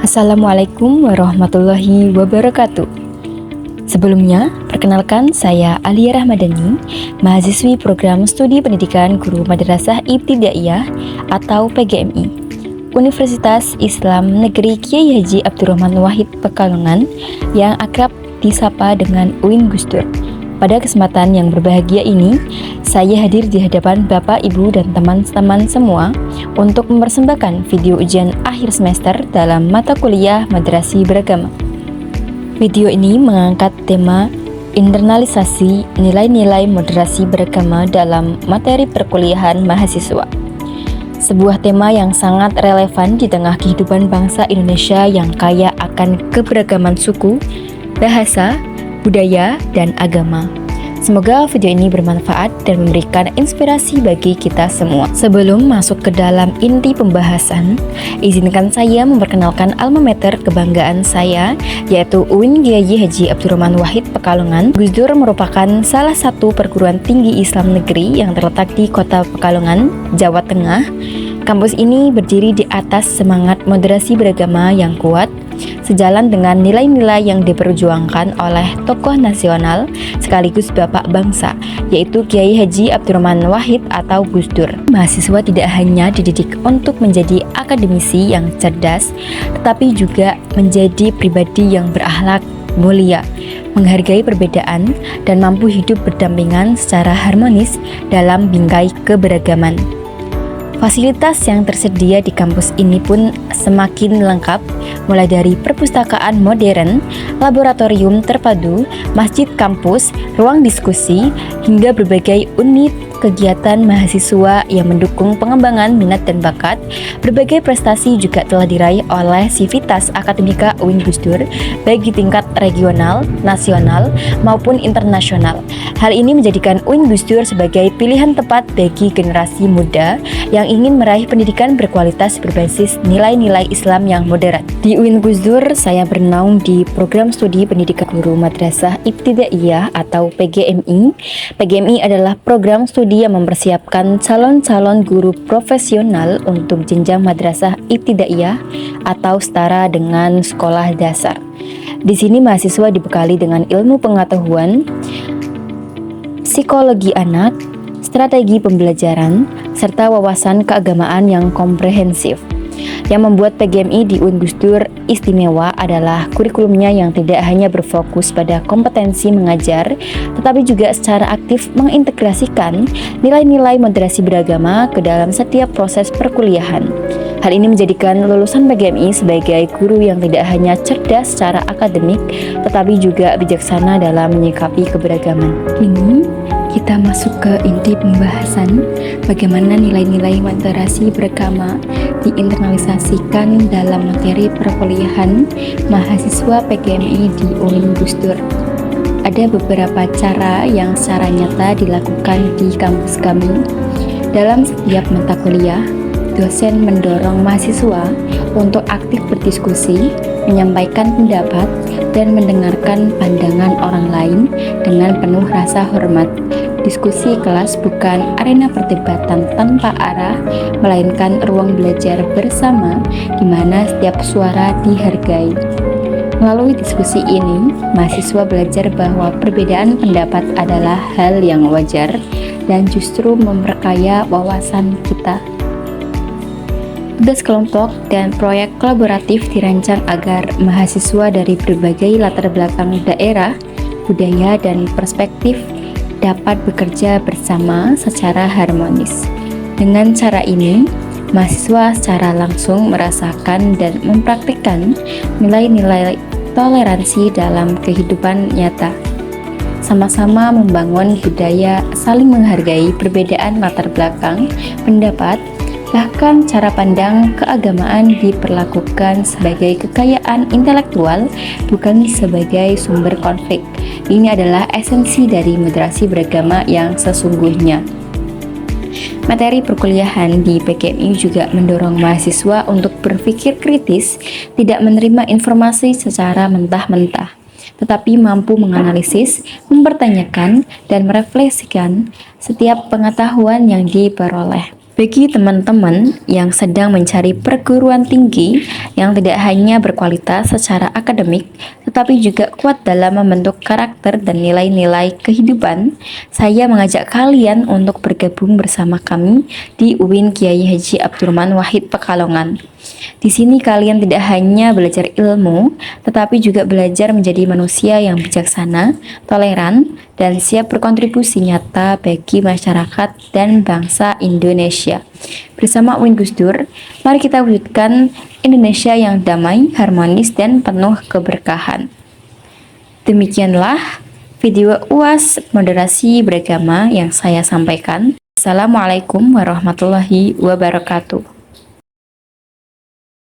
Assalamualaikum warahmatullahi wabarakatuh. Sebelumnya, perkenalkan saya Alia Rahmadani, mahasiswi program studi pendidikan guru Madrasah Ibtidaiyah atau PGMI, Universitas Islam Negeri Kiai Haji Abdurrahman Wahid Pekalongan yang akrab disapa dengan UIN Gusdur. Pada kesempatan yang berbahagia ini, saya hadir di hadapan Bapak, Ibu, dan teman-teman semua untuk mempersembahkan video ujian akhir semester dalam mata kuliah Madrasih Beragama. Video ini mengangkat tema internalisasi nilai-nilai moderasi beragama dalam materi perkuliahan mahasiswa. Sebuah tema yang sangat relevan di tengah kehidupan bangsa Indonesia yang kaya akan keberagaman suku, bahasa, budaya, dan agama. Semoga video ini bermanfaat dan memberikan inspirasi bagi kita semua. Sebelum masuk ke dalam inti pembahasan, izinkan saya memperkenalkan alma mater kebanggaan saya, yaitu UIN Kiai Haji Abdurrahman Wahid Pekalongan. Gusdur merupakan salah satu perguruan tinggi Islam negeri yang terletak di Kota Pekalongan, Jawa Tengah. Kampus ini berdiri di atas semangat moderasi beragama yang kuat, sejalan dengan nilai-nilai yang diperjuangkan oleh tokoh nasional sekaligus bapak bangsa, yaitu Kiai Haji Abdurrahman Wahid atau Gusdur. Mahasiswa tidak hanya dididik untuk menjadi akademisi yang cerdas, tetapi juga menjadi pribadi yang berakhlak mulia, menghargai perbedaan, dan mampu hidup berdampingan secara harmonis dalam bingkai keberagaman. Fasilitas yang tersedia di kampus ini pun semakin lengkap, mulai dari perpustakaan modern, laboratorium terpadu, masjid kampus, ruang diskusi, hingga berbagai unit kegiatan mahasiswa yang mendukung pengembangan minat dan bakat. Berbagai prestasi juga telah diraih oleh Sivitas Akademika UIN Gusdur, baik di tingkat regional, nasional, maupun internasional. Hal ini menjadikan UIN Gusdur sebagai pilihan tepat bagi generasi muda yang ingin meraih pendidikan berkualitas berbasis nilai-nilai Islam yang moderat. Di UIN Gusdur, saya bernaung di program studi pendidikan guru Madrasah Ibtidaiyah atau PGMI. PGMI adalah program studi yang mempersiapkan calon-calon guru profesional untuk jenjang Madrasah Ibtidaiyah atau setara dengan sekolah dasar. Di sini mahasiswa dibekali dengan ilmu pengetahuan, psikologi anak, strategi pembelajaran, serta wawasan keagamaan yang komprehensif. Yang membuat PGMI di UIN Gusdur istimewa adalah kurikulumnya yang tidak hanya berfokus pada kompetensi mengajar, tetapi juga secara aktif mengintegrasikan nilai-nilai moderasi beragama ke dalam setiap proses perkuliahan. Hal ini menjadikan lulusan PGMI sebagai guru yang tidak hanya cerdas secara akademik, tetapi juga bijaksana dalam menyikapi keberagaman. Kini kita masuk ke inti pembahasan bagaimana nilai-nilai moderasi beragama diinternalisasikan dalam materi perkuliahan mahasiswa PGMI di UIN Gusdur. Ada beberapa cara yang secara nyata dilakukan di kampus kami. Dalam setiap mata kuliah, dosen mendorong mahasiswa untuk aktif berdiskusi, menyampaikan pendapat, dan mendengarkan pandangan orang lain dengan penuh rasa hormat. Diskusi kelas bukan arena perdebatan tanpa arah, melainkan ruang belajar bersama di mana setiap suara dihargai. Melalui diskusi ini, mahasiswa belajar bahwa perbedaan pendapat adalah hal yang wajar dan justru memperkaya wawasan kita. Tugas kelompok dan proyek kolaboratif dirancang agar mahasiswa dari berbagai latar belakang daerah, budaya, dan perspektif dapat bekerja bersama secara harmonis. Dengan cara ini, mahasiswa secara langsung merasakan dan mempraktikkan nilai-nilai toleransi dalam kehidupan nyata. Sama-sama membangun budaya saling menghargai perbedaan latar belakang, pendapat, bahkan cara pandang keagamaan diperlakukan sebagai kekayaan intelektual, bukan sebagai sumber konflik. Ini adalah esensi dari moderasi beragama yang sesungguhnya. Materi perkuliahan di PGMI juga mendorong mahasiswa untuk berpikir kritis, tidak menerima informasi secara mentah-mentah, tetapi mampu menganalisis, mempertanyakan, dan merefleksikan setiap pengetahuan yang diperoleh. Bagi teman-teman yang sedang mencari perguruan tinggi yang tidak hanya berkualitas secara akademik, tetapi juga kuat dalam membentuk karakter dan nilai-nilai kehidupan, saya mengajak kalian untuk bergabung bersama kami di UIN Kiai Haji Abdurrahman Wahid Pekalongan. Di sini kalian tidak hanya belajar ilmu, tetapi juga belajar menjadi manusia yang bijaksana, toleran, dan siap berkontribusi nyata bagi masyarakat dan bangsa Indonesia. Bersama UIN Gus Dur, mari kita wujudkan Indonesia yang damai, harmonis, dan penuh keberkahan. Demikianlah video UAS moderasi beragama yang saya sampaikan. Assalamualaikum warahmatullahi wabarakatuh.